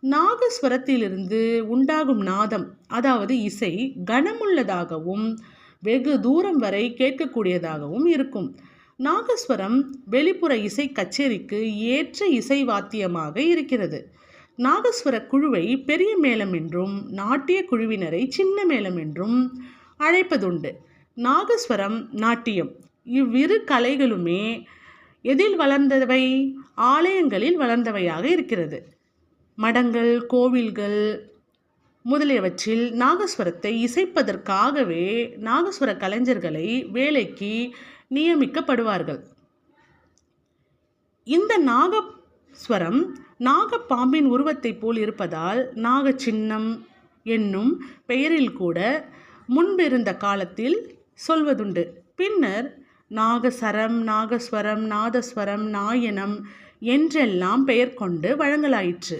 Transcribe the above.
நாகஸ்வரத்திலிருந்து உண்டாகும் நாதம், அதாவது இசை, கனமுள்ளதாகவும் வெகு தூரம் வரை கேட்கக்கூடியதாகவும் இருக்கும். நாகஸ்வரம் வெளிப்புற இசை கச்சேரிக்கு ஏற்ற இசை வாத்தியமாக இருக்கிறது. நாகஸ்வர குழுவை பெரிய மேளம் என்றும் நாட்டிய குழுவினரை சின்ன மேளம் என்றும் அழைப்பதுண்டு. நாகஸ்வரம், நாட்டியம் இவ்விரு கலைகளுமே எதில் வளர்ந்தவை? ஆலயங்களில் வளர்ந்தவையாக இருக்கிறது. மடங்கள், கோவில்கள் முதலியவற்றில் நாகஸ்வரத்தை இசைப்பதற்காகவே நாகஸ்வர கலைஞர்களை வேலைக்கு நியமிக்கப்படுவார்கள். இந்த நாகஸ்வரம் நாகப்பாம்பின் உருவத்தை போல் இருப்பதால் நாக சின்னம் என்னும் பெயரில் கூட முன்பிருந்த காலத்தில் சொல்வதுண்டு. பின்னர் நாகசரம், நாகஸ்வரம், நாதஸ்வரம், நாயனம் என்றெல்லாம் பெயர் கொண்டு வழங்கலாயிற்று.